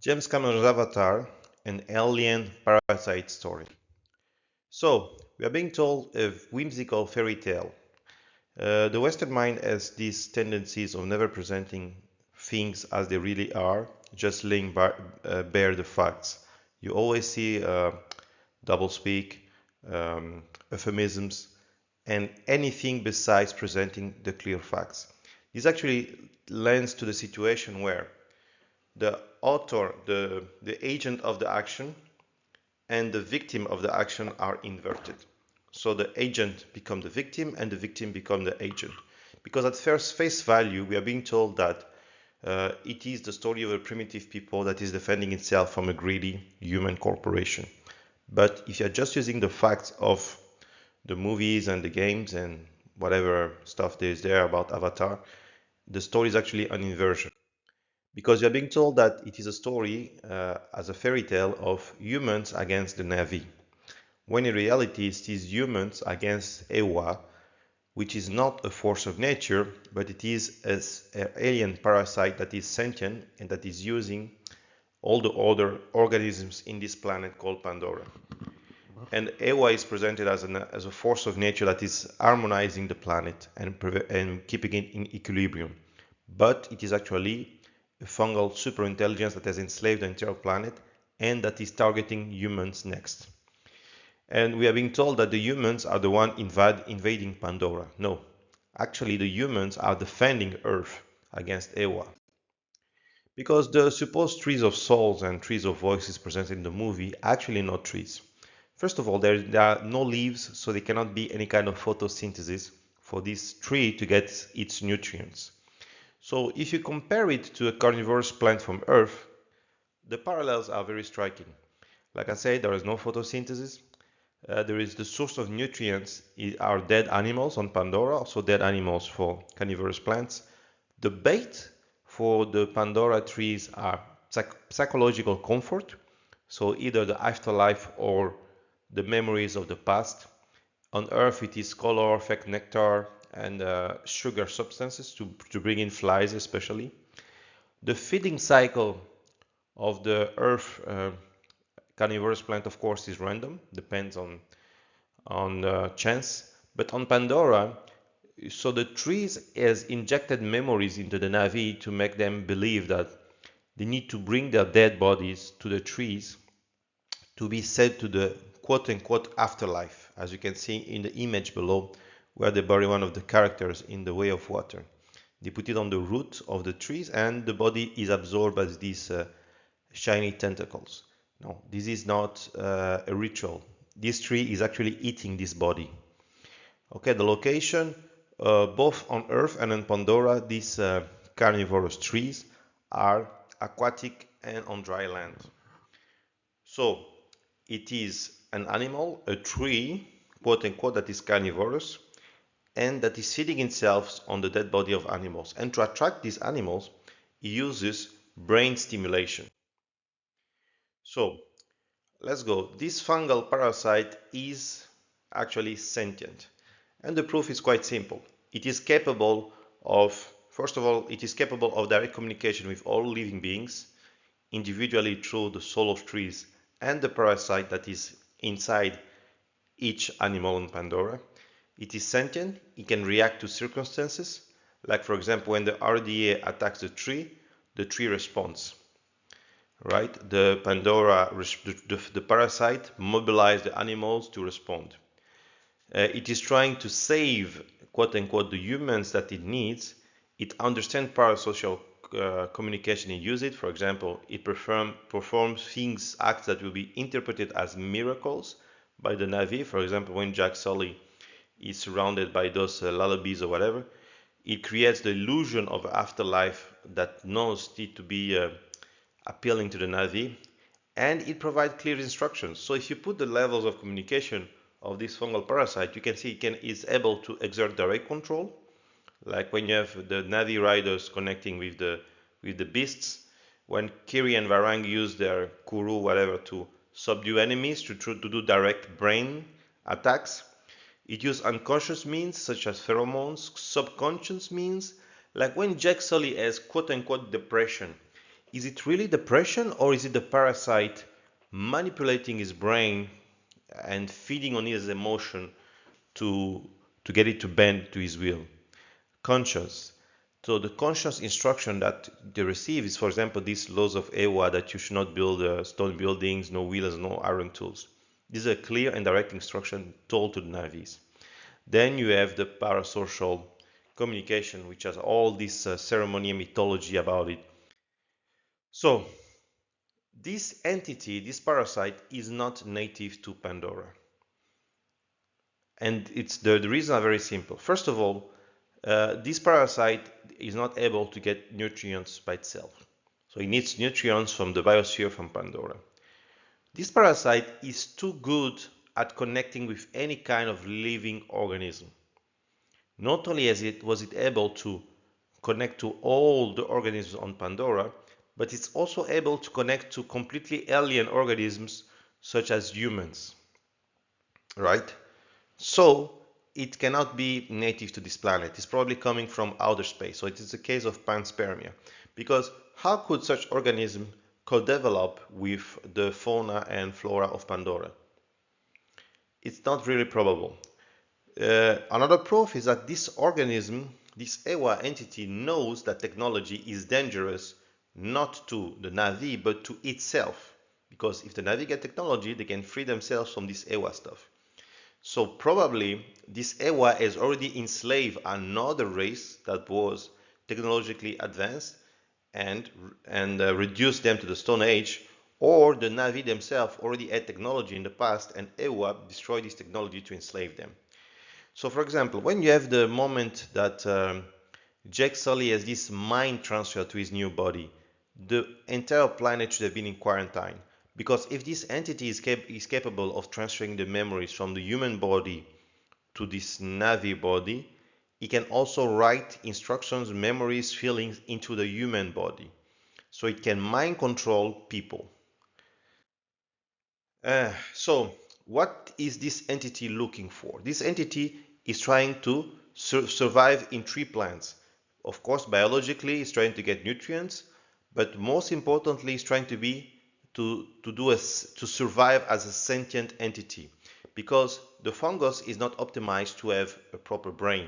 James Cameron's Avatar, an alien parasite story. So, we are being told a whimsical fairy tale. The Western mind has these tendencies of never presenting things as they really are, just laying bare the facts. You always see doublespeak, euphemisms, and anything besides presenting the clear facts. This actually lends to the situation where the author, the agent of the action, and the victim of the action are inverted. So the agent becomes the victim and the victim becomes the agent. Because at first face value, we are being told that it is the story of a primitive people that is defending itself from a greedy human corporation. But if you're just using the facts of the movies and the games and whatever stuff there is there about Avatar, the story is actually an inversion. Because you're being told that it is a story as a fairy tale of humans against the Na'vi, when in reality it is humans against Ewa, which is not a force of nature, but it is an alien parasite that is sentient and that is using all the other organisms in this planet called Pandora. And Ewa is presented as a force of nature that is harmonizing the planet and keeping it in equilibrium. But it is actually a fungal superintelligence that has enslaved the entire planet and that is targeting humans next. And we are being told that the humans are the one invading Pandora. No, actually the humans are defending Earth against Ewa. Because the supposed trees of souls and trees of voices presented in the movie are actually not trees. First of all, there are no leaves, so there cannot be any kind of photosynthesis for this tree to get its nutrients. So if you compare it to a carnivorous plant from Earth, the parallels are very striking. Like I said, there is no photosynthesis. There is the source of nutrients are dead animals on Pandora, also dead animals for carnivorous plants. The bait for the Pandora trees are psychological comfort, so either the afterlife or the memories of the past. On Earth, it is color, fake nectar, and sugar substances to bring in flies, especially. The feeding cycle of the Earth carnivorous plant, of course, is random, depends on chance. But on Pandora, so the trees has injected memories into the Na'vi to make them believe that they need to bring their dead bodies to the trees to be sent to the quote-unquote afterlife, as you can see in the image below, where they bury one of the characters in the way of water. They put it on the root of the trees and the body is absorbed by these shiny tentacles. No, this is not a ritual. This tree is actually eating this body. Okay, the location, both on Earth and in Pandora, these carnivorous trees are aquatic and on dry land. So it is an animal, a tree, quote unquote, that is carnivorous and that is feeding itself on the dead body of animals. And to attract these animals, it uses brain stimulation. So let's go. This fungal parasite is actually sentient. And the proof is quite simple. It is capable of, first of all, it is capable of direct communication with all living beings, individually through the soul of trees and the parasite that is inside each animal in Pandora. It is sentient, it can react to circumstances, like for example when the RDA attacks the tree responds. Right? The Pandora, the parasite mobilizes the animals to respond. It is trying to save, quote unquote, the humans that it needs. It understands parasocial communication and use it. For example, it performs things, acts that will be interpreted as miracles by the Na'vi. For example, when Jack Sully is surrounded by those lullabies or whatever, it creates the illusion of afterlife that knows it to be appealing to the Na'vi, and it provides clear instructions. So if you put the levels of communication of this fungal parasite, you can see it's able to exert direct control, like when you have the Na'vi riders connecting with the beasts, when Kiri and Varang use their kuru, whatever, to subdue enemies, to do direct brain attacks. It uses unconscious means such as pheromones, subconscious means, like when Jack Sully has quote unquote depression. is it really depression or is it the parasite manipulating his brain and feeding on his emotion to get it to bend to his will? Conscious. So the conscious instruction that they receive is, for example, these laws of Ewa that you should not build stone buildings, no wheels, no iron tools. This is a clear and direct instruction told to the navies. Then you have the parasocial communication, which has all this ceremony and mythology about it. So this entity, this parasite, is not native to Pandora. And the reasons are very simple. First of all, this parasite is not able to get nutrients by itself. So it needs nutrients from the biosphere from Pandora. This parasite is too good at connecting with any kind of living organism. Not only was it able to connect to all the organisms on Pandora, but it's also able to connect to completely alien organisms such as humans, right? So it cannot be native to this planet. It's probably coming from outer space. So it is a case of panspermia. Because how could such organism co-develop with the fauna and flora of Pandora? It's not really probable. Another proof is that this organism, this EWA entity, knows that technology is dangerous not to the Navi but to itself. Because if the Navi get technology, they can free themselves from this EWA stuff. So probably this EWA has already enslaved another race that was technologically advanced and reduced them to the Stone Age, or the Navi themselves already had technology in the past and EWA destroyed this technology to enslave them. So for example, when you have the moment that Jake Sully has this mind transfer to his new body, the entire planet should have been in quarantine. Because if this entity is capable of transferring the memories from the human body to this Navi body, it can also write instructions, memories, feelings into the human body. So it can mind control people. So what is this entity looking for? This entity is trying to survive in tree plants. Of course, biologically, it's trying to get nutrients, but most importantly, it's trying to to survive as a sentient entity, because the fungus is not optimized to have a proper brain.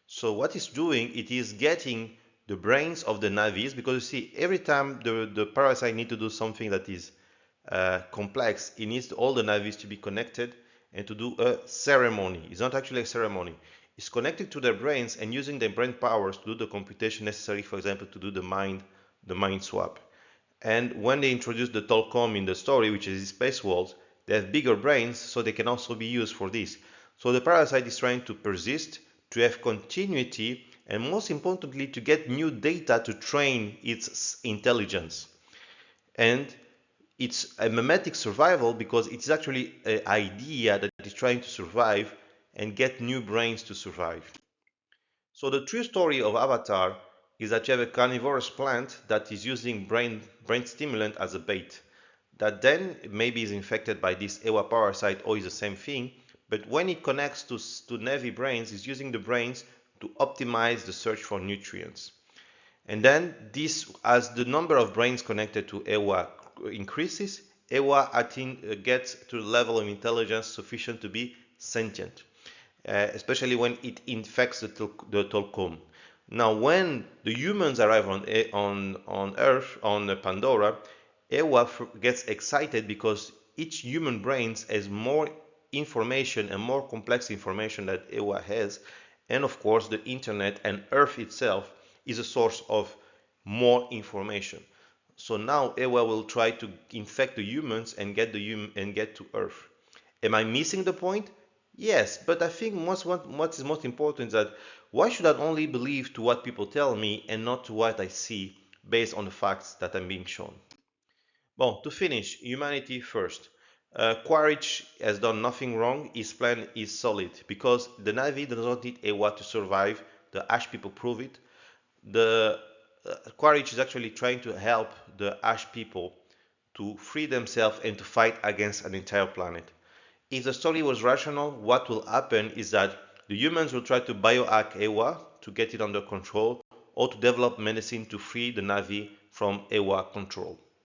So what it's doing, it is getting the brains of the navies, because you see, every time the parasite need to do something that is complex, it needs all the navies to be connected and to do a ceremony. It's not actually a ceremony. It's connected to their brains and using their brain powers to do the computation necessary, for example, to do the mind swap. And when they introduce the Tolcom in the story, which is space world, they have bigger brains, so they can also be used for this. So the parasite is trying to persist, to have continuity, and most importantly, to get new data to train its intelligence. And it's a mimetic survival because it's actually an idea that is trying to survive and get new brains to survive. So the true story of Avatar is that you have a carnivorous plant that is using brain stimulant as a bait, that then maybe is infected by this Ewa parasite or is the same thing, but when it connects to Navi brains, is using the brains to optimize the search for nutrients. And then this, as the number of brains connected to EWA increases, EWA gets to the level of intelligence sufficient to be sentient, especially when it infects the Tolkien. Now, when the humans arrive on Earth, on Pandora, EWA gets excited because each human brain has more information and more complex information that EWA has. And of course, the internet and Earth itself is a source of more information. So now EWA will try to infect the humans and get to Earth. Am I missing the point? Yes, but I think what is most important is that why should I only believe to what people tell me and not to what I see based on the facts that I'm being shown? Well, to finish, humanity first. Quaritch has done nothing wrong. His plan is solid because the Na'vi does not need Ewa to survive. The Ash people prove it. The Quaritch is actually trying to help the Ash people to free themselves and to fight against an entire planet. If the story was rational, what will happen is that the humans will try to biohack Ewa to get it under control or to develop medicine to free the Na'vi from EWA control.